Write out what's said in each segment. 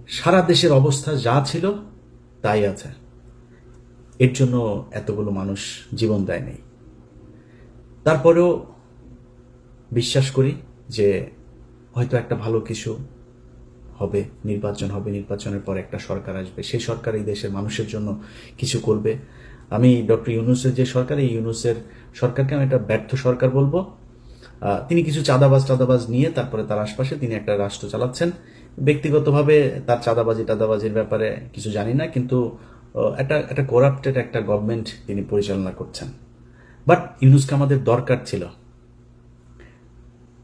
সারা দেশের অবস্থা যা ছিল তাই আছে। এর জন্য এতগুলো মানুষ জীবন দেয়নি। তারপরেও বিশ্বাস করি যে হয়তো একটা ভালো কিছু হবে, নির্বাচন হবে, নির্বাচনের পর একটা সরকার আসবে, সেই সরকার এই দেশের মানুষের জন্য কিছু করবে। আমি ডক্টর ইউনূসের যে সরকার, এই ইউনূসের সরকারকে আমি একটা ব্যর্থ সরকার বলবো। তিনি কিছু চাঁদাবাজ নিয়ে তারপরে তার আশপাশে তিনি একটা রাষ্ট্র চালাচ্ছেন। ব্যক্তিগতভাবে তার টাদাবাজির ব্যাপারে কিছু জানি না, কিন্তু একটা করাপ্টেড একটা গভর্নমেন্ট তিনি পরিচালনা করছেন। বাট ইউনূসকে আমাদের দরকার ছিল।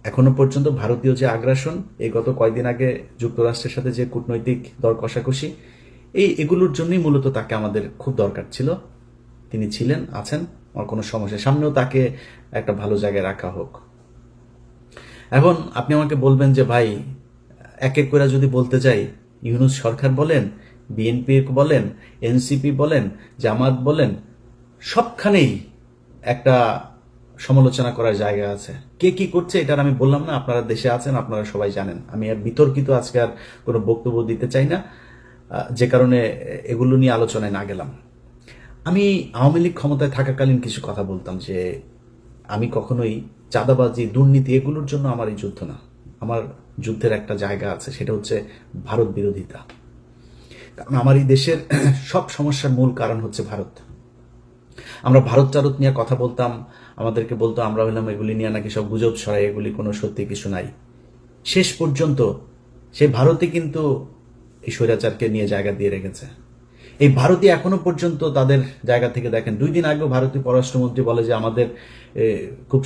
এখনো পর্যন্ত ভারতীয় যে আগ্রাসন, এই গত কয়েকদিন আগে যুক্তরাষ্ট্রের সাথে যে কূটনৈতিক দর কষাকষি, এগুলোর জন্যই মূলত তাকে আমাদের খুব দরকার ছিল। তিনি ছিলেন, আছেন, আমার কোনো সমস্যা, সামনেও তাকে একটা ভালো জায়গায় রাখা হোক। এখন আপনি আমাকে বলবেন যে ভাই, এক এক করে যদি বলতে যাই, ইউনূস সরকার বলেন, বিএনপি বলেন, এনসিপি বলেন, জামাত বলেন, সবখানেই একটা সমালোচনা করার জায়গা আছে। কে কি করছে এটার আমি বললাম না, আপনারা দেশে আছেন, আপনারা সবাই জানেন। আমি আর বিতর্কিত আজকে আর কোনো বক্তব্য দিতে চাই না, যে কারণে এগুলো নিয়ে আলোচনায় না গেলাম। আমি আওয়ামী লীগ ক্ষমতায় থাকাকালীন কিছু কথা বলতাম যে আমি কখনোই চাঁদাবাজি, দুর্নীতি এগুলোর জন্য আমার এই যুদ্ধ না। আমার যুদ্ধের একটা জায়গা আছে, সেটা হচ্ছে ভারত বিরোধিতা। কারণ আমার এই দেশের সব সমস্যার মূল কারণ হচ্ছে ভারত। আমরা ভারত টারত নিয়ে কথা বলতাম, আমাদেরকে বলতো আমরা হইলাম এগুলি নিয়ে নাকি সব গুজব ছড়াই, এগুলি কোনো সত্যি কিছু নাই। শেষ পর্যন্ত সেই ভারতে কিন্তু এই স্বৈরাচারকে নিয়ে জায়গা দিয়ে রেখেছে। এই ভারতীয় এখনো পর্যন্ত তাদের জায়গা থেকে দেখেন, 2 দিন আগেও ভারতীয় পররাষ্ট্রমন্ত্রী বলে যে আমাদের খুব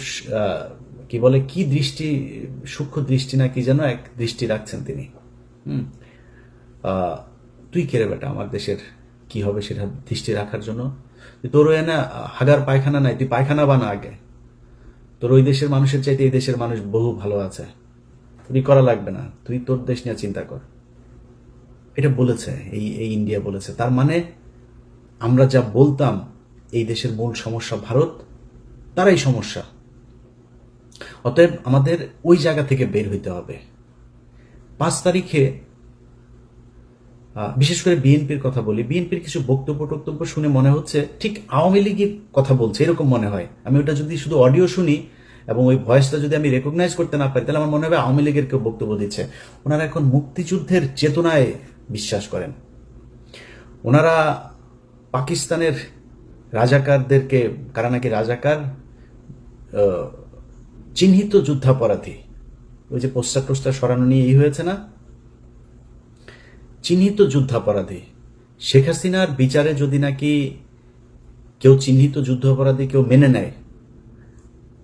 কি বলে, কি দৃষ্টি, সূক্ষ্ম দৃষ্টি না কি যেন এক দৃষ্টি রাখছেন তিনি। তুই কেড়ে বেটা আমার দেশের কি হবে সেটা দৃষ্টি রাখার জন্য? তোর ওই না হাগার পায়খানা নাই, তুই পায়খানা বানা আগে। তোর ওই দেশের মানুষের চাইতে এই দেশের মানুষ বহু ভালো আছে, তুই করা লাগবে না, তুই তোর দেশ নিয়ে চিন্তা কর। এটা বলেছে এই ইন্ডিয়া বলেছে। তার মানে আমরা যা বলতাম এই দেশের মূল সমস্যা ভারত, তারাই সমস্যা। অতএব আমাদের ওই জায়গা থেকে বের হইতে হবে। 5 তারিখে বিশেষ করে বিএনপির কথা বলি, বিএনপির কিছু বক্তব্য শুনে মনে হচ্ছে ঠিক আওয়ামী লীগের কথা বলছে, এরকম মনে হয়। আমি ওটা যদি শুধু অডিও শুনি এবং ওই ভয়েসটা যদি আমি রেকগনাইজ করতে না পারি, তাহলে আমার মনে হবে আওয়ামী লীগের কেউ বক্তব্য দিচ্ছে। ওনারা এখন মুক্তিযুদ্ধের চেতনায় বিশ্বাস করেন। ওনারা পাকিস্তানের রাজাকারদেরকে, কারা নাকি রাজাকার, চিহ্নিত যুদ্ধাপরাধী, ওই যে পোস্টার সরানো নিয়ে হয়েছে না, চিহ্নিত যুদ্ধাপরাধী। শেখ হাসিনার বিচারে যদি নাকি কেউ চিহ্নিত যুদ্ধাপরাধী কেউ মেনে নেয়,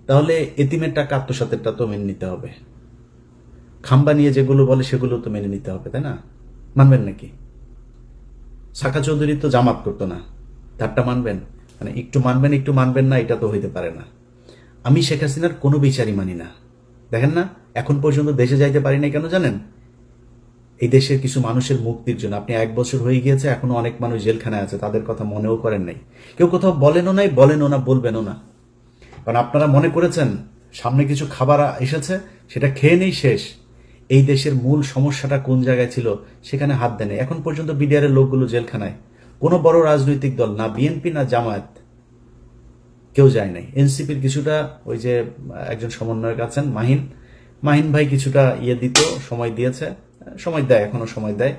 তাহলে এতিমের টাকা আত্মসাতেরটা তো মেনে নিতে হবে। খাম্বা নিয়ে যেগুলো বলে সেগুলো তো মেনে নিতে হবে, তাই না? মানবেন নাকি? সাকা চৌধুরী তো জামাত করতো না, তারটা মানবেন? মানে একটু মানবেন একটু মানবেন না, এটা তো হইতে পারে না। আমি শেখ হাসিনার কোনো বিচারই মানি না। দেখেন না, এখন পর্যন্ত দেশে যাইতে পারি না কেন জানেন? এই দেশের কিছু মানুষের মুক্তির জন্য। আপনি 1 বছর হয়ে গিয়েছে, এখনো অনেক মানুষ জেলখানায় আছে, তাদের কথা মনেও করেন নাই। কেউ কোথাও বলেনও নাই, বলেনও না, বলবেনও না। কারণ আপনারা মনে করেছেন সামনে কিছু খাবার এসেছে, সেটা খেয়ে নেই, শেষ। এই দেশের মূল সমস্যাটা কোন জায়গায় ছিল সেখানে হাত দেনে। এখন পর্যন্ত বিডিআরের লোকগুলো জেলখানায়। কোনো বড় রাজনৈতিক দল, না বিএনপি না জামায়াত, কেউ যায় নাই। এনসিপির কিছুটা, ওই যে একজন সমন্বয়ক আছেন মাহিন ভাই কিছুটা দিত, সময় দিয়েছে, সময় দেয়, এখনো সময় দেয়।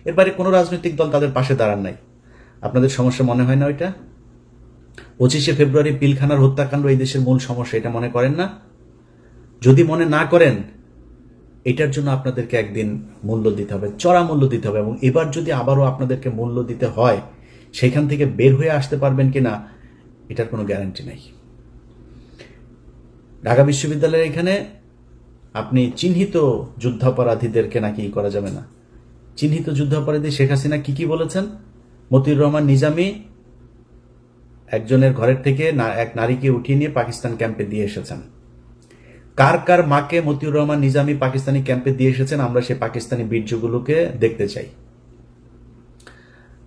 এর বাইরে কোনো রাজনৈতিক দল তাদের পাশে দাঁড়ান নাই। আপনাদের সমস্যা মনে হয় না ওইটা? 25শে ফেব্রুয়ারি পিলখানার হত্যাকাণ্ড এই দেশের মূল সমস্যা, এটা মনে করেন না? যদি মনে না করেন, এটার জন্য আপনাদেরকে একদিন মূল্য দিতে হবে, চড়া মূল্য দিতে হবে। এবং এবার যদি আবারও আপনাদেরকে মূল্য দিতে হয়, সেখান থেকে বের হয়ে আসতে পারবেন কিনা এটার কোনো গ্যারান্টি নাই। ঢাকা বিশ্ববিদ্যালয়ের এখানে আপনি চিহ্নিত যুদ্ধাপরাধীদেরকে নাকি করা যাবে না। চিহ্নিত যুদ্ধাপরাধী শেখ হাসিনা কি বলেছেন? মতিউর রহমান নিজামী একজনের ঘরের থেকে এক নারীকে উঠিয়ে নিয়ে পাকিস্তান ক্যাম্পে দিয়ে এসেছেন। কার মাকে মতিউর রহমান নিজামী পাকিস্তানি ক্যাম্পে দিয়ে এসেছেন, আমরা সেই পাকিস্তানি বীর্যগুলোকে দেখতে চাই।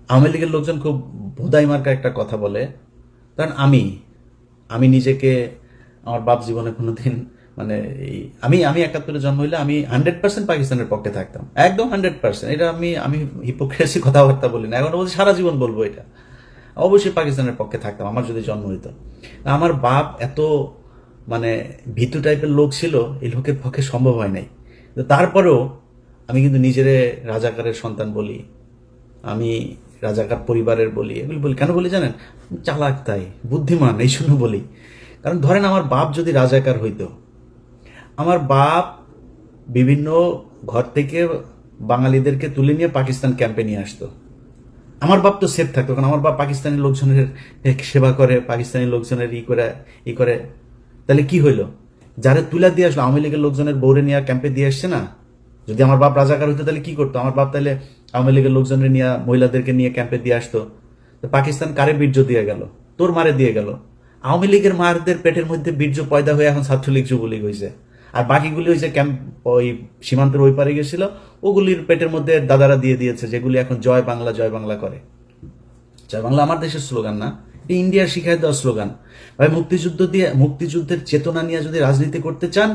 আওয়ামী লীগের লোকজন খুব ভোদাই মার্কা একটা কথা বলে, কারণ আমি নিজেকে, আমার বাপ জীবনে কোনোদিন মানে আমি আমি 71-এ জন্ম হইলে আমি 100% পাকিস্তানের পক্ষে থাকতাম, একদম 100%। এটা আমি হিপোক্রেসি কথাবার্তা বলি না, এখন বলছি সারা জীবন বলবো এটা। অবশ্যই পাকিস্তানের পক্ষে থাকতাম আমার যদি জন্ম হইতো। আমার বাপ এত মানে ভীতু টাইপের লোক ছিল, এই লোকের পক্ষে সম্ভব হয় নাই। তারপরেও আমি কিন্তু নিজেরে রাজাকারের সন্তান বলি, আমি রাজাকার পরিবারের বলি, এগুলি বলি কেন বলি জানেন? চালাক তাই, বুদ্ধিমান এই জন্য বলি। কারণ ধরেন আমার বাপ যদি রাজাকার হইতো, আমার বাপ বিভিন্ন ঘর থেকে বাঙালিদেরকে তুলে নিয়ে পাকিস্তান ক্যাম্পে নিয়ে আসতো, আমার বাপ তো সেফ থাকতো, কারণ আমার বাপ পাকিস্তানি লোকজনের সেবা করে, পাকিস্তানি লোকজনের ই করে। তাহলে কি হইলো? যারা তুলা দিয়ে আসলো, আওয়ামী লীগের লোকজনের বৌরে নিয়ে ক্যাম্পে দিয়ে আসছে না। যদি আমার বাপ রাজাকার হইতো তাহলে কি করতো? আমার বাপ তাহলে আওয়ামী লীগের লোকজনের নিয়ে, মহিলাদেরকে নিয়ে ক্যাম্পে দিয়ে আসতো। তো পাকিস্তান কারে বীর্য দিয়ে গেল? তোর মারে দিয়ে গেল। আওয়ামী লীগের মারদের পেটের মধ্যে বীর্য পয়দা হয়ে এখন ছাত্রলীগ যুবলীগ হয়েছে। আর বাকিগুলি হয়েছে ক্যাম্প ওই সীমান্তের ওই পারে গেছিল, ওগুলির পেটের মধ্যে দাদারা দিয়ে দিয়েছে, যেগুলি এখন জয় বাংলা জয় বাংলা করে। জয় বাংলা আমার দেশের স্লোগান না, এটা ইন্ডিয়ার শিখাই দেওয়া স্লোগান। ভাই মুক্তিযুদ্ধের চেতনা নিয়ে যদি রাজনীতি করতে চান,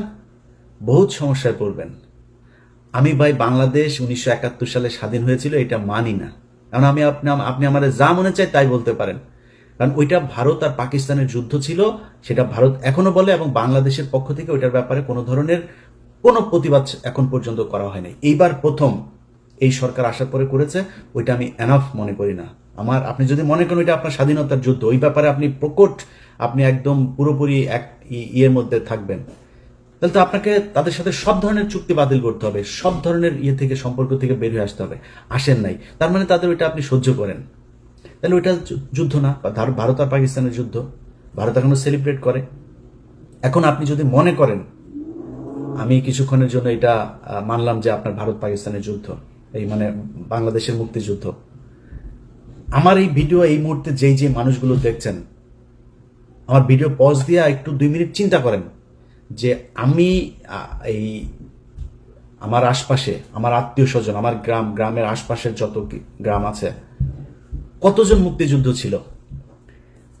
বহুত সমস্যায় পড়বেন। আমি ভাই বাংলাদেশ 1971 সালে স্বাধীন হয়েছিল এটা মানি না। কারণ আপনি আমার যা মনে চায় তাই বলতে পারেন, কারণ ওইটা ভারত আর পাকিস্তানের যুদ্ধ ছিল, সেটা ভারত এখনো বলে, এবং বাংলাদেশের পক্ষ থেকে ওইটার ব্যাপারে কোনো ধরনের কোনো প্রতিবাদ এখন পর্যন্ত করা হয়নি। এইবার প্রথম এই সরকার আসার পরে করেছে, ওইটা আমি এনাফ মনে করি না। আপনি যদি মনে করেন ওইটা আপনার স্বাধীনতার যুদ্ধ, ওই ব্যাপারে আপনি প্রকট, আপনি একদম পুরোপুরি এক ইয়ের মধ্যে থাকবেন, তাহলে তো আপনাকে তাদের সাথে সব ধরনের চুক্তি বাতিল করতে হবে, সব ধরনের থেকে সম্পর্ক থেকে বের হয়ে আসতে হবে। আসেন নাই, তার মানে তাদের ওইটা আপনি সহ্য করেন। তাহলে ওইটা যুদ্ধ না, ভারত আর পাকিস্তানের যুদ্ধ, ভারত এখনো সেলিব্রেট করে। এখন আপনি যদি মনে করেন আমি কিছুক্ষণের জন্য এটা মানলাম যে আপনার ভারত পাকিস্তানের যুদ্ধ, এই মানে বাংলাদেশের মুক্তিযুদ্ধ, আমার এই ভিডিও এই মুহূর্তে যেই মানুষগুলো দেখছেন, আমার ভিডিও পজ দিয়ে একটু 2 মিনিট চিন্তা করেন যে আমি এই আমার আশপাশে, আমার আত্মীয় স্বজন, আমার গ্রামের আশপাশের যত গ্রাম আছে, কতজন মুক্তিযুদ্ধ ছিল।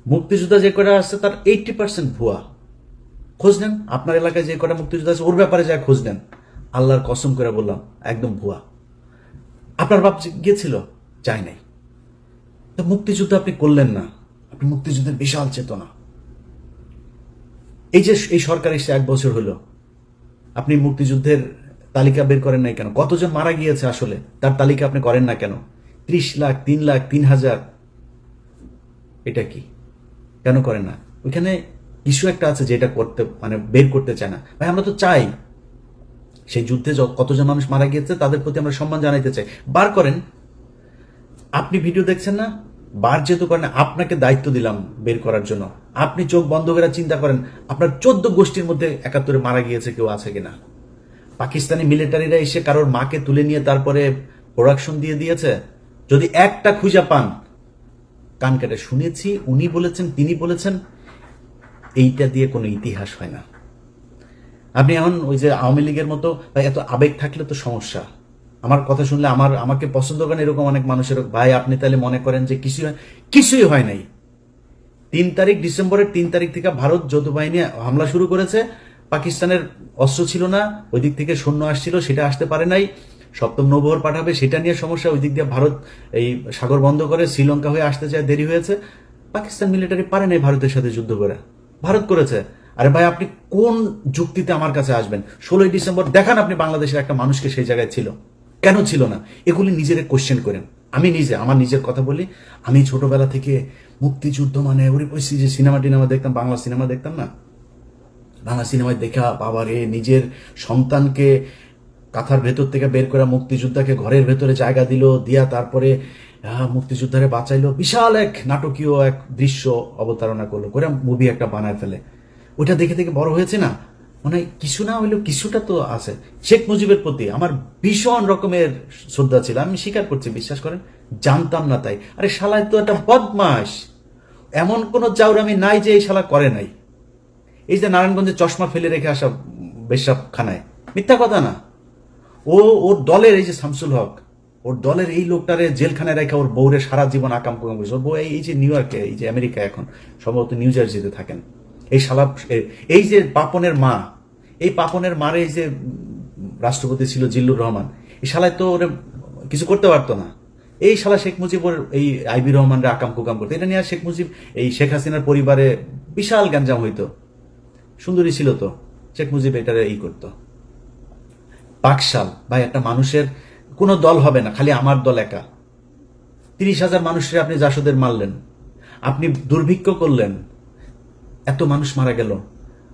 মুক্তিযোদ্ধা যে কটা আছে তার 80% ভুয়া। খোঁজ নেন, আপনার এলাকায় যে কটা মুক্তিযোদ্ধা আছে ওর ব্যাপারে যা খোঁজ নেন, আল্লাহর কসম করে বললাম একদম ভুয়া। আপনার বাপ গিয়েছিল? চাই নাই। তো মুক্তিযুদ্ধ আপনি করলেন না, আপনি মুক্তিযুদ্ধের বিশাল চেতনা। এই যে এই সরকার এসে 1 বছর হলো, আপনি মুক্তিযুদ্ধের তালিকা বের করেন নাই কেন? কতজন মারা গিয়েছে আসলে তার তালিকা আপনি করেন না কেন? 30 লাখ, 3 লাখ, 3,000, এটা কি কেন করেন না? ওইখানে ইস্যু একটা আছে যেটা করতে মানে বের করতে চায় না। ভাই আমরা তো চাই সেই যুদ্ধে কতজন মানুষ মারা গিয়েছে তাদের প্রতি আমরা সম্মান জানাইতে চাই, বার করেন। আপনি ভিডিও দেখছেন না, বার যেহেতু করেন, আপনাকে দায়িত্ব দিলাম বের করার জন্য। আপনি চোখ বন্ধ করে চিন্তা করেন আপনার 14 গোষ্ঠীর মধ্যে 71-এ মারা গিয়েছে কেউ আছে কিনা। পাকিস্তানি মিলিটারিরা এসে কারোর মাকে তুলে নিয়ে তারপরে প্রোডাকশন দিয়ে দিয়েছে, যদি একটা খুঁজে পান কান কেটে শুনেছি, উনি বলেছেন, তিনি বলেছেন, এইটা দিয়ে কোনো ইতিহাস হয় না। আপনি এখন ওই যে আওয়ামী লীগের মতো এত আবেগ থাকলে তো সমস্যা। আমার কথা শুনলে আমাকে পছন্দ করেন এরকম অনেক মানুষের, ভাই আপনি তাহলে মনে করেন যে কিছুই হয় নাই। 3 তারিখ, ডিসেম্বরের 3 তারিখ থেকে ভারত যৌথ বাহিনী হামলা শুরু করেছে। পাকিস্তানের অস্ত্র ছিল না, ওই দিক থেকে সৈন্য আসছিল, সেটা আসতে পারে নাই। 7ম নৌবহর পাঠাবে, সেটা নিয়ে সমস্যা, ওই দিক দিয়ে ভারত এই সাগর বন্ধ করে শ্রীলঙ্কা হয়ে আসতে চায়, দেরি হয়েছে। পাকিস্তান মিলিটারি পারে নাই ভারতের সাথে যুদ্ধ করে, ভারত করেছে। আরে ভাই আপনি কোন যুক্তিতে আমার কাছে আসবেন? 16ই ডিসেম্বর দেখান আপনি বাংলাদেশের একটা মানুষকে সেই জায়গায় ছিল, কেন ছিল না? এগুলি নিজের কোশ্চেন করেন। আমি আমার নিজের কথা বলি, আমি ছোটবেলা থেকে মুক্তিযুদ্ধ মানে ওরে কইছি যে সিনেমা দেখতাম, বাংলা সিনেমা দেখতাম না, বাংলা সিনেমায় দেখা বাবারে নিজের সন্তানকে কাঁথার ভেতর থেকে বের করে মুক্তিযোদ্ধাকে ঘরের ভেতরে জায়গা দিয়া তারপরে মুক্তিযোদ্ধারে বাঁচাইলো, বিশাল এক নাটকীয় এক দৃশ্য অবতারণা করলো, করে মুভি একটা বানায় ফেলে। ওইটা দেখে দেখে বড় হয়েছে না, মানে কিছু না হইলেও কিছুটা তো আছে। শেখ মুজিবের প্রতি আমার ভীষণ রকমের শ্রদ্ধা ছিল, আমি স্বীকার করছি, বিশ্বাস করেন, জানতাম না তাই। আরে শালায় তো একটা বদমাস, এমন কোন চাউরামি নাই যে এই শালা করে নাই। এই যে নারায়ণগঞ্জে চশমা ফেলে রেখে আসা বেশাব খানায়, মিথ্যা কথা না। ওর দলের এই যে শামসুল হক, ওর দলের এই লোকটারে জেলখানায় রেখে ওর বউরে সারা জীবন আকাম কুকাম করেছে। ওর বউ এই যে নিউ ইয়র্কে, এই যে আমেরিকা, এখন সম্ভবত নিউ জার্সিতে থাকেন। এই শালা, এই যে পাপনের মা, এই পাপনের মারে এই যে রাষ্ট্রপতি ছিল জিল্লুর রহমান, এই শালায় তো ওরে কিছু করতে পারতো না। এই শালা শেখ মুজিবর এই আইবি রহমানরা আকাম কুকাম করতো, এটা নিয়ে শেখ মুজিব এই শেখ হাসিনার পরিবারে বিশাল গ্যাঞ্জাম হইতো। সুন্দরী ছিল তো, শেখ মুজিব এটারে করতো। পাকশাল ভাই, একটা মানুষের কোনো দল হবে না, খালি আমার দল একা। 30,000 মানুষের আপনি জাসদের মারলেন, আপনি দুর্ভিক্ষ করলেন, এত মানুষ মারা গেল,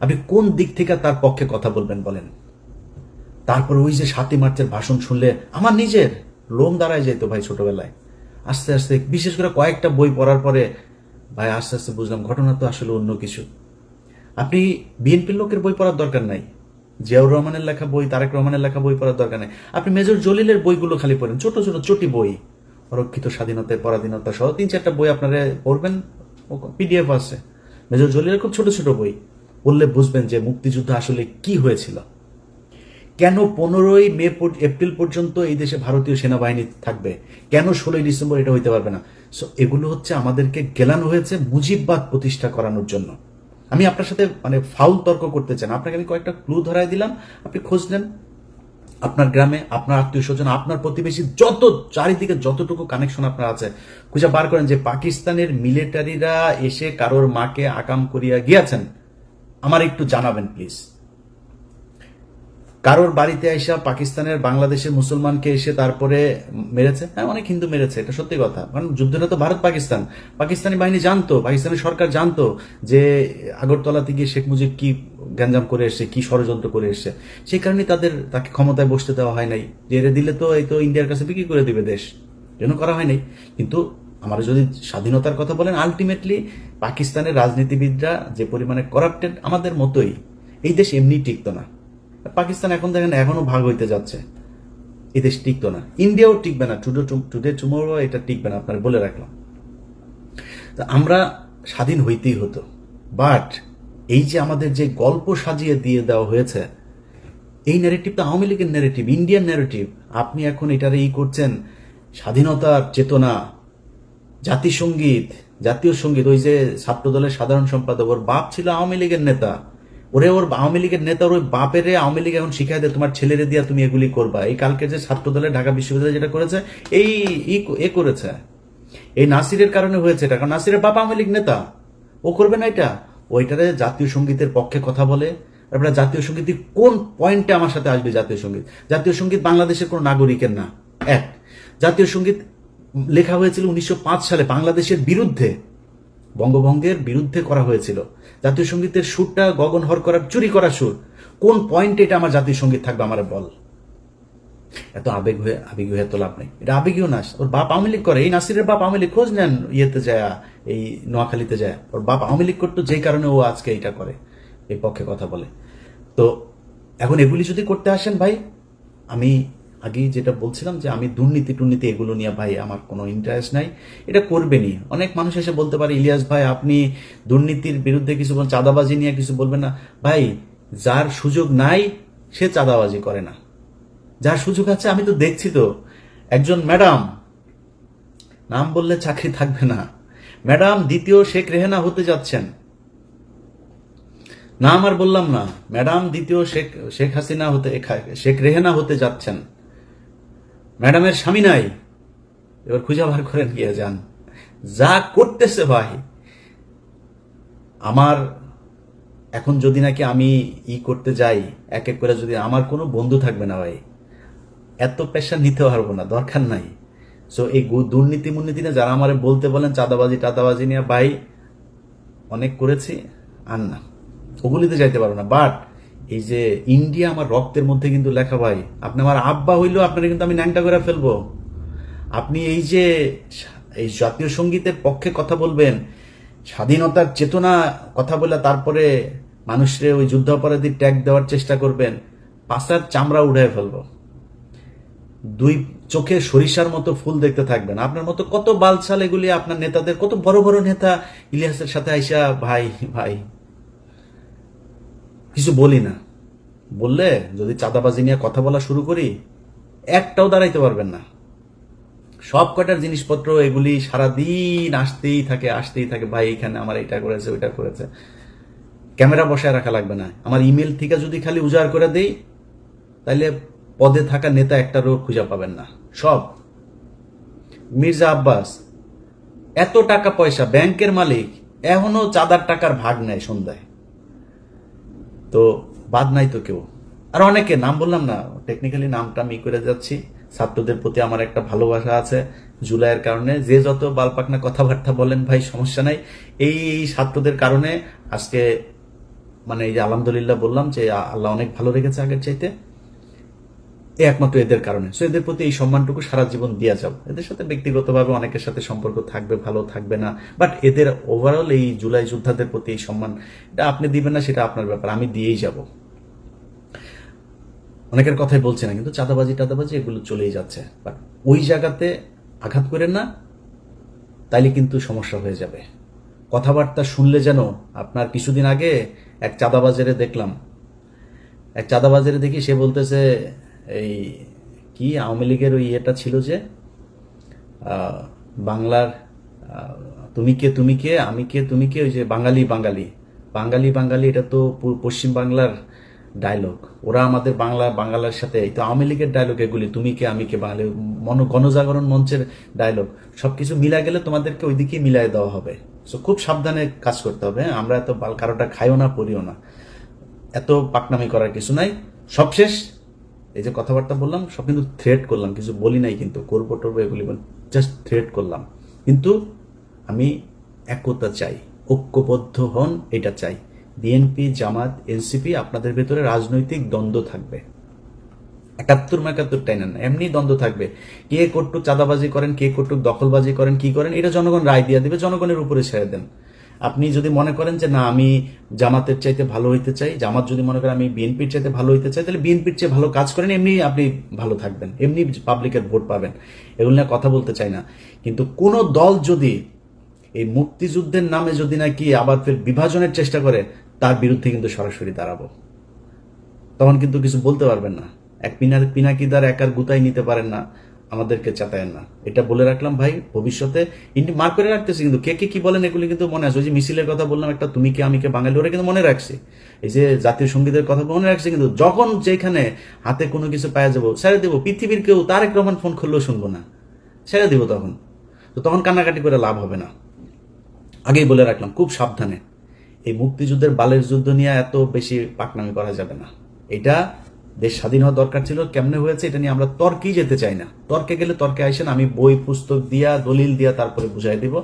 আপনি কোন দিক থেকে তার পক্ষে কথা বলবেন বলেন? তারপর ওই যে 7ই মার্চের ভাষণ শুনলে আমার নিজের লোম দাঁড়ায় যেত ভাই। ছোটবেলায় আস্তে আস্তে, বিশেষ করে কয়েকটা বই পড়ার পরে ভাই আস্তে আস্তে বুঝলাম ঘটনা তো আসলে অন্য কিছু। আপনি বিএনপির লোকের বই পড়ার দরকার নাই, জিয়াউর রহমানের লেখা বই, তারেক রহমানের লেখা বই পড়ার দরকার নাই। আপনি মেজর জলিলের বইগুলো খালি পড়েন, ছোট ছোট চটি বই, অরক্ষিত স্বাধীনতায় পরাধীনতা সহ 3-4টা বই আপনারা পড়বেন, পিডিএফ আছে। মেজর জলিলের খুব ছোট ছোট বই পড়লে বুঝবেন যে মুক্তিযুদ্ধ আসলে কি হয়েছিল, কেন 15ই মে এপ্রিল পর্যন্ত এই দেশে ভারতীয় সেনাবাহিনী থাকবে, কেন 16ই ডিসেম্বর এটা হইতে পারবে না। সো এগুলো হচ্ছে আমাদেরকে গেলানো হয়েছে মুজিববাদ প্রতিষ্ঠা করানোর জন্য। আমি আপনার সাথে মানে ফাউল তর্ক করতে চান, আপনাকে আমি কয়েকটা ক্লু ধরাই দিলাম, আপনি খোঁজ নেন। আপনার গ্রামে, আপনার আত্মীয় স্বজন, আপনার প্রতিবেশী, যত চারিদিকে যতটুকু কানেকশন আপনার আছে, খুঁজে বার করেন যে পাকিস্তানের মিলিটারিরা এসে কারোর মাকে আকাম করিয়া গিয়েছেন, আমার একটু জানাবেন প্লিজ। কারোর বাড়িতে এসে পাকিস্তানের বাংলাদেশের মুসলমানকে এসে তারপরে মেরেছে? হ্যাঁ, অনেক হিন্দু মেরেছে, এটা সত্যি কথা। কারণ যুদ্ধটা তো ভারত পাকিস্তান, পাকিস্তানি বাহিনী জানতো, পাকিস্তানি সরকার জানতো যে আগরতলাতে গিয়ে শেখ মুজিব কি গ্যাঞ্জাম করে এসছে, কি ষড়যন্ত্র করে এসছে। সেই কারণে তাকে ক্ষমতায় বসতে দেওয়া হয় নাই, যে এরে দিলে তো এই তো ইন্ডিয়ার কাছে বিক্রি করে দিবে দেশ, জন্য করা হয় নাই। কিন্তু আমরা যদি স্বাধীনতার কথা বলেন, আলটিমেটলি পাকিস্তানের রাজনীতিবিদরা যে পরিমাণে করাপ্টেড, আমাদের মতোই, এই দেশ এমনি টিকতো না। পাকিস্তান এখন দেখেন এখনো ভাগ হইতে যাচ্ছে, এই দেশ টিকতো না, ইন্ডিয়াও টিকবে না, টুডে টুমোরো এটা টিকবে না, আপনার বলে রাখলাম। আমরা স্বাধীন হইতেই হতো, বাট এই যে আমাদের যে গল্প সাজিয়ে দিয়ে দেওয়া হয়েছে, এই ন্যারেটিভ তো আওয়ামী লীগের ন্যারেটিভ, ইন্ডিয়ান ন্যারেটিভ। আপনি এখন এটারে করছেন স্বাধীনতার চেতনা, জাতীয় সঙ্গীত। ওই যে ছাত্র দলের সাধারণ সম্পাদক, ওর বাপ ছিল আওয়ামী লীগের নেতা, ওর আওয়ামী লীগের নেতা, ওর বাপের আওয়ামী লীগ এখন শিখাই দেয় তোমার ছেলেরে দিয়া তুমি এগুলি করবা। এই কালকে যে ছাত্র দলের ঢাকা বিশ্ববিদ্যালয় যেটা করেছে, এই করেছে, এই নাসিরের কারণে হয়েছে এটা, কারণ নাসিরের বাপ আওয়ামী লীগ নেতা, ও করবে না এটা। ওইটারে জাতীয় সঙ্গীতের পক্ষে কথা বলে। তারপরে জাতীয় সঙ্গীত কোন পয়েন্টে আমার সাথে আসবে? জাতীয় সঙ্গীত বাংলাদেশের কোন নাগরিকের না। এক, জাতীয় সঙ্গীত লেখা হয়েছিল 1905 সালে বাংলাদেশের বিরুদ্ধে, বঙ্গভঙ্গের বিরুদ্ধে করা হয়েছিল। জাতীয় সঙ্গীতের সুরটা গগন হর করার চুরি করা সুর, কোন পয়েন্টে এটা আমার জাতীয় সঙ্গীত থাকবে? আমার বল। এত আবেগী হয়ে তো লাভ নেই, এটা আবেগীয় না। ওর বাপ আওয়ামী লীগ করে, এই নাসিরের বাপ আওয়ামী লীগ, খোঁজ নেন ইয়েতে যায়, এই নোয়াখালীতে যায়, ওর বাপ আওয়ামী লীগ করতো, যেই কারণে ও আজকে এটা করে, এই পক্ষে কথা বলে। তো এখন এগুলি যদি করতে আসেন ভাই, আমি আগেই যেটা বলছিলাম যে আমি দুর্নীতি এগুলো নিয়ে ভাই আমার কোনো ইন্টারেস্ট নাই, এটা করবেনই। অনেক মানুষ এসে বলতে পারে, ইলিয়াস ভাই আপনি দুর্নীতির বিরুদ্ধে কিছু বলেন, চাঁদাবাজি নিয়ে কিছু বলবেন না। ভাই, যার সুযোগ নাই সে চাঁদাবাজি করে না, যার সুযোগ আছে, আমি তো দেখছি তো, একজন ম্যাডাম, নাম বললে চাকরি থাকবে না, ম্যাডাম দ্বিতীয় শেখ রেহানা হতে যাচ্ছেন, নাম আর বললাম না, ম্যাডাম দ্বিতীয় শেখ হাসিনা হতে, শেখ রেহানা হতে যাচ্ছেন, ম্যাডামের স্বামী নাই, এবার খুঁজে বার করেন গিয়ে যান। যা করতেছে ভাই, আমার এখন যদি নাকি আমি করতে যাই এক এক করে, যদি আমার কোনো বন্ধু থাকবে না ভাই, এত প্রেশার নিতে পারবো না, দরকার নাই। সো এই দুর্নীতি নিয়ে যারা আমার বলতে বলেন চাঁদাবাজি নিয়ে, ভাই অনেক করেছি, আর না, ওগুলিতে যাইতে পারবো না। বাট এই যে ইন্ডিয়া আমার রক্তের মধ্যে কিন্তু লেখা ভাই, আপনি আমার আব্বা হইলেও আপনারা কিন্তু আমি ন্যাংটা করে ফেলবো। আপনি এই যে এই জাতীয় সঙ্গীতের পক্ষে কথা বলবেন, স্বাধীনতার চেতনা কথা বলে তারপরে মানুষরে ওই যুদ্ধাপরাধী ট্যাগ দেওয়ার চেষ্টা করবেন, পাশার চামড়া উড়ায় ফেলবো। দুই চোখে সরিষার মতো ফুল দেখতে থাকবেন। আপনার মতো কত বালছাল এগুলি, আপনার নেতাদের, কত বড় বড় নেতা ইলিয়াসের সাথে আইসা ভাই কিছু বলি না, বললে যদি চাঁদাবাজি নিয়ে কথা বলা শুরু করি, একটাও দাঁড়াইতে পারবেন না। সব কটার জিনিসপত্র এগুলি সারাদিন আসতেই থাকে ভাই, এখানে আমার এটা করেছে ওইটা করেছে। ক্যামেরা বসায় রাখা লাগবে না, আমার ইমেল থেকে যদি খালি উজাড় করে দেই তাহলে পদে থাকা নেতা একটারও খুঁজে পাবেন না। সব মির্জা আব্বাস এত টাকা পয়সা, ব্যাংকের মালিক, এখনো চাঁদার টাকার ভাগ নেয় সন্ধ্যায়, তো বাদ নাই তো কেউ। আর অনেকে নাম বললাম না, টেকনিক্যালি নামটা আমি করে যাচ্ছি। ছাত্রদের প্রতি আমার একটা ভালোবাসা আছে জুলাইয়ের কারণে, যে যত বালপাকনা কথাবার্তা বলেন ভাই সমস্যা নাই, এই ছাত্রদের কারণে আজকে মানে এই যে আলহামদুলিল্লাহ বললাম যে আল্লাহ অনেক ভালো রেখেছে আগের চাইতে, একমাত্র এদের কারণে। সো এদের প্রতি এই সম্মানটুকু সারা জীবন দিয়ে যাও। এদের সাথে ব্যক্তিগতভাবে অনেকের সাথে সম্পর্ক থাকবে, ভালো থাকবে না, বাট এদের ওভারঅল এই জুলাই যোদ্ধাদের প্রতি এই সম্মান, এটা আপনি দিবেন না সেটা আপনার ব্যাপার, আমি দিয়েই যাব। অনেকের কথাই বলছে না, কিন্তু চাঁদাবাজি টাদাবাজি এগুলো চলেই যাচ্ছে, বাট ওই জায়গাতে আঘাত করেন না, তাইলে কিন্তু সমস্যা হয়ে যাবে। কথাবার্তা শুনলে যেন আপনার, কিছুদিন আগে এক চাঁদাবাজারে দেখলাম, এক চাঁদাবাজারে দেখি সে বলতেছে এই কি আওয়ামী লীগের ওই ইয়েটা ছিল যে বাংলার তুমি কে আমি কে তুমি কে, ওই যে বাঙালি বাঙালি বাঙালি বাঙালি, এটা তো পশ্চিম বাংলার ডায়লগ, ওরা আমাদের বাংলার সাথে, এই তো আওয়ামী লীগের ডায়লগ এগুলি, তুমি কে আমি কে বাঙালি, গণজাগরণ মঞ্চের ডায়লগ, সবকিছু মিলা গেলে তোমাদেরকে ওইদিকে মিলাই দেওয়া হবে। সো খুব সাবধানে কাজ করতে হবে। আমরা এত কারোটা খাইও না পড়িও না, এত পাকনামি করার কিছু নাই। সবশেষ এই যে কথাবার্তা বললাম সব কিন্তু থ্রেট করলাম, কিছু বলি নাই কিন্তু করবো টরবো এগুলি, জাস্ট থ্রেট করলাম। কিন্তু আমি একতা চাই, ঐক্যবদ্ধ হন, এটা চাই। বিএনপি জামাত এনসিপি আপনাদের ভেতরে রাজনৈতিক দ্বন্দ্ব থাকবে, 71 টাইনেন না, এমনি দ্বন্দ্ব থাকবে। কে কটুক চাঁদাবাজি করেন, কে কটুক দখলবাজি করেন, কি করেন, এটা জনগণ রায় দিয়ে দিবে, জনগণের উপরে ছেড়ে দেন। আপনি যদি মনে করেন যে না আমি জামাতের চাইতে ভালো হইতে চাই, জামাত যদি মনে করেন আমি বিএনপির চাইতে ভালো হইতে চাই, তাহলে বিএনপির চেয়ে ভালো কাজ করেন, এমনি আপনি ভালো থাকবেন, এমনি পাবলিকের ভোট পাবেন। এগুলো নিয়ে কথা বলতে চাই না, কিন্তু কোন দল যদি এই মুক্তিযুদ্ধের নামে যদি নাকি আবার ফের বিভাজনের চেষ্টা করে, তার বিরুদ্ধে কিন্তু সরাসরি দাঁড়াবো। তখন কিন্তু কিছু বলতে পারবেন না, এক পিনাকিদার একার গুতাই নিতে পারেন না, আমাদেরকে চাতায়েন না। এটা বলে রাখলাম ভাই, ভবিষ্যতে মার করে রাখতেছি, কিন্তু কে কে কি বলেন এগুলি কিন্তু মনে আছে। ওই যে মিছিলের কথা বললাম একটা, তুমি কে আমি কে বাঙালি, ওরা কিন্তু মনে রাখছি। এই যে জাতীয় সঙ্গীতের কথা মনে রাখছি, কিন্তু যখন যেখানে হাতে কোনো কিছু পাওয়া যাবো ছেড়ে দেবো। পৃথিবীর কেউ তারেক রহমান ফোন করলেও শুনবো না, ছেড়ে দিব তখন। তো তখন কান্নাকাটি করে লাভ হবে না, আগেই বলে রাখলাম খুব সাবধানে। এই মুক্তিযুদ্ধের বালের যুদ্ধ নিয়ে এত বেশি পাকনামি করা যাবে না। এটা দেশ স্বাধীন হওয়া দরকার ছিল, কেমনে হয়েছে এটা নিয়ে আমরা তর্কেই যেতে চাই না। তর্কে গেলে তর্কে আইসেন, আমি বই পুস্তক দিয়া দলিল দিয়া তারপরে বুঝাই দিব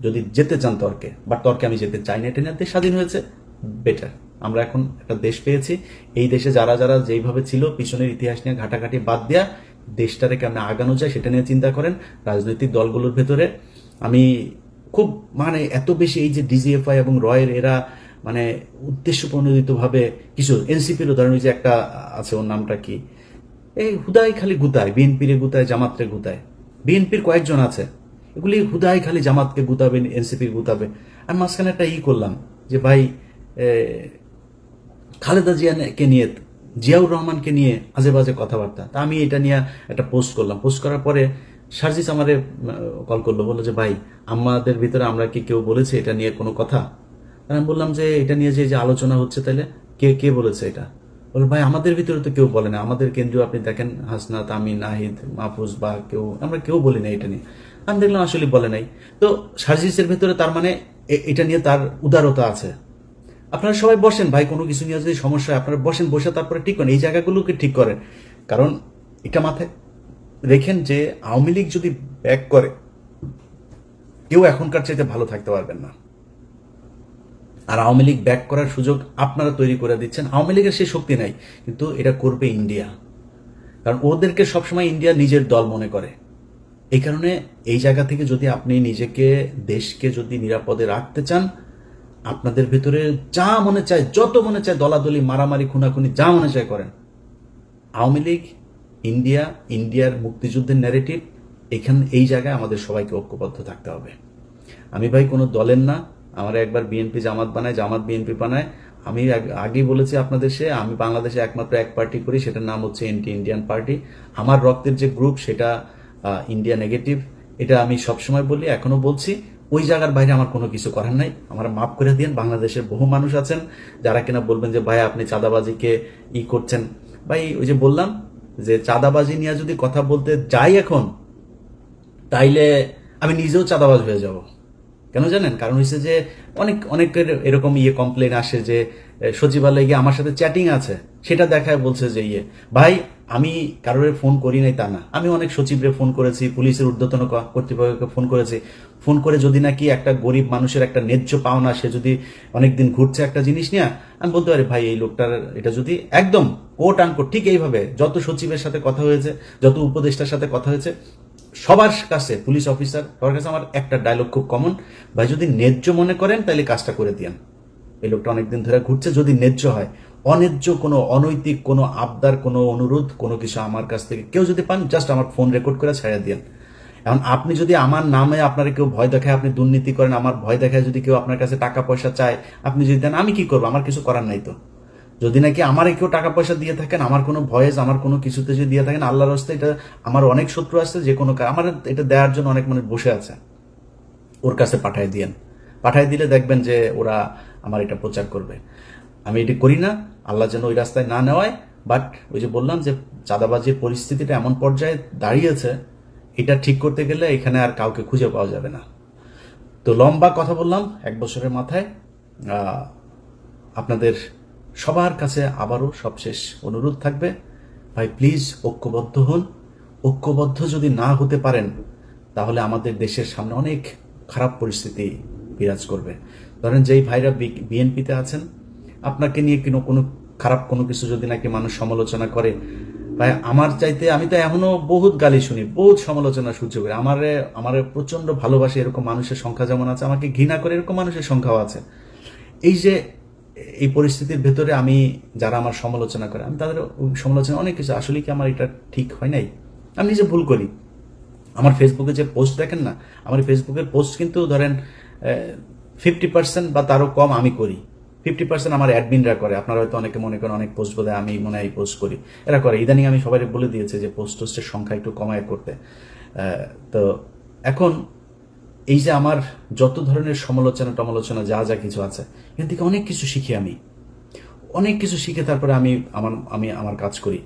যদি যেতে চান তর্কে, বাট তর্কে আমি যেতে চাই না। এটা নিয়ে দেশ স্বাধীন হয়েছে, বেটার। আমরা এখন একটা দেশ পেয়েছি, এই দেশে যারা যারা যেইভাবে ছিল পিছনের ইতিহাস নিয়ে ঘাটাঘাটি বাদ দেয়া দেশটারে কেমন আগানো যায় সেটা নিয়ে চিন্তা করেন। রাজনৈতিক দলগুলোর ভেতরে আমি খুব মানে এত বেশি এই যে ডিজিএফআই এবং রয়ের এরা মানে উদ্দেশ্য প্রণোদিত ভাবে কিছু, এনসিপির উদাহরণ যে একটা আছে, ওর নামটা কি, এই হুদাই খালি গুতায়, বিএনপির গুতায়, জামাতরে গুতায়। বিএনপির কয়েকজন আছে, এগুলি হুদাই খালি জামাতকে গুতাবে, এনসিপির গুতাবে। আর মাঝখানে একটা করলাম যে ভাই খালেদা জিয়াকে নিয়ে, জিয়াউর রহমানকে নিয়ে আজে বাজে কথাবার্তা। তা আমি এটা নিয়ে একটা পোস্ট করলাম, পোস্ট করার পরে সার্জিস আমারে কল করলো, বললো যে ভাই আমাদের ভিতরে আমরা কি কেউ বলেছে এটা নিয়ে কোনো কথা? আমি বললাম যে এটা নিয়ে যে আলোচনা হচ্ছে, তাহলে কে কে বলেছে এটা? বলল ভাই আমাদের ভিতরে তো কেউ বলে না, আমাদের কেন্দ্রীয় আপনি দেখেন হাসনাত, আমি, নাহিদ, মাহফুজ বা কেউ, আমরা কেউ বলি না এটা নিয়ে। আমি দেখলাম আসলে বলে নাই। তো সার্জিসের ভিতরে তার মানে এটা নিয়ে তার উদারতা আছে। আপনারা সবাই বসেন ভাই, কোনো কিছু নিয়ে যদি সমস্যা হয় আপনারা বসেন, বসে তারপরে ঠিক করেন, এই জায়গাগুলোকে ঠিক করেন। কারণ এটা মাথায় রেখেন যে আওয়ামী লীগ যদি ব্যাক করে, কেউ এখনকার চাইতে ভালো থাকতে পারবেন না। আর আওয়ামী লীগ ব্যাক করার সুযোগ আপনারা তৈরি করে দিচ্ছেন। আওয়ামী লীগের সেই শক্তি নাই, কিন্তু এটা করবে ইন্ডিয়া, কারণ ওদেরকে সবসময় ইন্ডিয়া নিজের দল মনে করে। এই কারণে এই জায়গা থেকে যদি আপনি নিজেকে, দেশকে যদি নিরাপদে রাখতে চান, আপনাদের ভিতরে যা মনে চায়, যত মনে চায় দলাদলি, মারামারি, খুনাখুনি, যা মনে চায় করেন। আওয়ামী লীগ, ইন্ডিয়া, ইন্ডিয়ার মুক্তিযুদ্ধের ন্যারেটিভ, এই জায়গায় আমাদের সবাইকে ঐক্যবদ্ধ থাকতে হবে। আমি ভাই কোনো দলের না, আমার একবার বিএনপি জামাত বানায়, জামাত বিএনপি বানায়। আমি আগেই বলেছি আপনাদের, আমি বাংলাদেশে একমাত্র এক পার্টি করি, সেটার নাম হচ্ছে ইন্ডিয়ান পার্টি। আমার রক্তের যে গ্রুপ সেটা ইন্ডিয়া নেগেটিভ, এটা আমি সবসময় বলি, এখনো বলছি। ওই জায়গার বাইরে আমার কোনো কিছু করার নাই, আমার মাফ করে দিন। বাংলাদেশের বহু মানুষ আছেন যারা কিনা বলবেন যে ভাই আপনি চাঁদাবাজিকে করছেন। ভাই ওই যে বললাম যে চাঁদাবাজি নিয়ে যদি কথা বলতে যাই এখন, তাইলে আমি নিজেও চাঁদাবাজ হয়ে যাব। কেন জানেন? কারণ হচ্ছে যে অনেকের এরকম কমপ্লেন আসে যে সচিবালয়ে গিয়ে আমার সাথে চ্যাটিং আছে, সেটা দেখায় বলছে যে ভাই আমি কারোর ফোন করি নাই তা না, আমি অনেক সচিবরে ফোন করেছি, পুলিশের ঊর্ধ্বতন কর্তৃপক্ষকে ফোন করেছি। ফোন করে যদি নাকি একটা গরিব মানুষের একটা ন্যায্য পাওনা, সে যদি অনেকদিন ঘুরছে একটা জিনিস নিয়ে, আমি বলতে পারি ভাই এই লোকটার এটা যদি একদম কোট আনকোট ঠিক এইভাবে যত সচিবের সাথে কথা হয়েছে, যত উপদেষ্টার সাথে কথা হয়েছে, সবার কাছে, পুলিশ অফিসার সবার কাছে আমার একটা ডায়লগ খুব কমন, ভাই যদি ন্যায্য মনে করেন তাহলে কাজটা করে দিয়েন। এই লোকটা অনেকদিন ধরে ঘুরছে, যদি ন্যায্য হয়, অন্যায্য কোনো অনৈতিক কোনো আবদার, কোনো অনুরোধ, কোনো কিছু আমার কাছ থেকে কেউ যদি পান, জাস্ট আমার ফোন রেকর্ড করে ছাড়া দিয়েন। এখন আপনি যদি আমার নামে আপনারা কেউ ভয় দেখায়, আপনি দুর্নীতি করেন, আমার ভয় দেখায় যদি কেউ আপনার কাছে টাকা পয়সা চায়, আপনি যদি দেন, আমি কি করবো? আমার কিছু করার নাই তো। যদি নাকি আমার কেউ টাকা পয়সা দিয়ে থাকেন, আমার কোনো ভয়েস, আমার কোনো কিছুতে যদি দিয়ে থাকেন, আল্লাহর রাস্তে এটা আমার অনেক শত্রু আছে, যে কোনো আমার এটা দেওয়ার জন্য অনেক মানুষ বসে আছে, ওর কাছে পাঠায় দিয়েন। পাঠায় দিলে দেখবেন যে ওরা আমার এটা প্রচার করবে। আমি এটি করি না, আল্লাহ যেন ওই রাস্তায় না নেওয়ায়। বাট ওই যে বললাম যে চাঁদাবাজির পরিস্থিতিটা এমন পর্যায়ে দাঁড়িয়েছে, এটা ঠিক করতে গেলে এখানে আর কাউকে খুঁজে পাওয়া যাবে না। তো লম্বা কথা বললাম 1 বছরের মাথায়। আপনাদের সবার কাছে আবারও সবশেষ অনুরোধ থাকবে, ভাই প্লিজ ঐক্যবদ্ধ হন। ঐক্যবদ্ধ যদি না হতে পারেন, তাহলে আমাদের দেশের সামনে অনেক খারাপ পরিস্থিতি বিরাজ করবে। ধরেন যেই ভাইরা বিএনপিতে আছেন, আপনাকে নিয়ে কোনো খারাপ কোনো কিছু যদি নাকি মানুষ সমালোচনা করে, ভাই আমার চাইতে আমি তো এখনো বহুত গালি শুনি, বহুত সমালোচনা সহ্য করি। আমারে প্রচন্ড ভালোবাসে এরকম মানুষের সংখ্যা যেমন আছে, আমাকে ঘৃণা করে এরকম মানুষের সংখ্যাও আছে। এই যে এই পরিস্থিতির ভেতরে আমি, যারা আমার সমালোচনা করে, আমি তাদের সমালোচনা অনেক কিছু, আসলে কি আমার এটা ঠিক হয় নাই, আমি নিজে ভুল করি। আমার ফেসবুকে যে পোস্ট দেখেন না, আমার ফেসবুকের পোস্ট কিন্তু ধরেন 50% বা তারও কম আমি করি, 50% আমার অ্যাডমিনরা করে। আপনারা হয়তো অনেকে মনে করেন অনেক পোস্ট বোধহয় আমি মনে হয় পোস্ট করি, এরা করে। ইদানিং আমি সবাই বলে দিয়েছি যে পোস্টের সংখ্যা একটু কমায় করতে। তো এখন এই যে আমার যত ধরনের সমালোচনা টমালোচনা যা যা কিছু আছে, এখান থেকে অনেক কিছু শিখি, আমি অনেক কিছু শিখে তারপরে আমি আমার কাজ করি।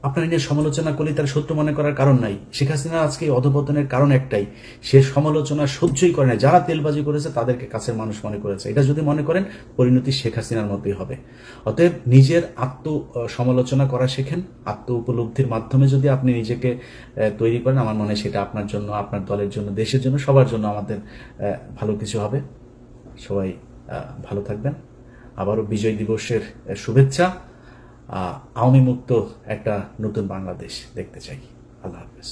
আপনার নিয়ে সমালোচনা করলে তার সত্য মনে করার কারণ নাই। শেখ হাসিনা আজকে অধপতনের কারণ একটাই, সে সমালোচনা সহ্যই করে না। যারা তেলবাজি করেছে তাদেরকে কাছের মানুষ মনে করেছে। এটা যদি মনে করেন, পরিণতি শেখ হাসিনার মতোই হবে। অতএব নিজের সমালোচনা করা শেখেন। আত্ম উপলব্ধির মাধ্যমে যদি আপনি নিজেকে তৈরি করেন, আমার মনে হয় সেটা আপনার জন্য, আপনার দলের জন্য, দেশের জন্য, সবার জন্য আমাদের ভালো কিছু হবে। সবাই ভালো থাকবেন। আবারও বিজয় দিবসের শুভেচ্ছা। আওয়ামী মুক্ত একটা নতুন বাংলাদেশ দেখতে চাই। আল্লাহ হাফেজ।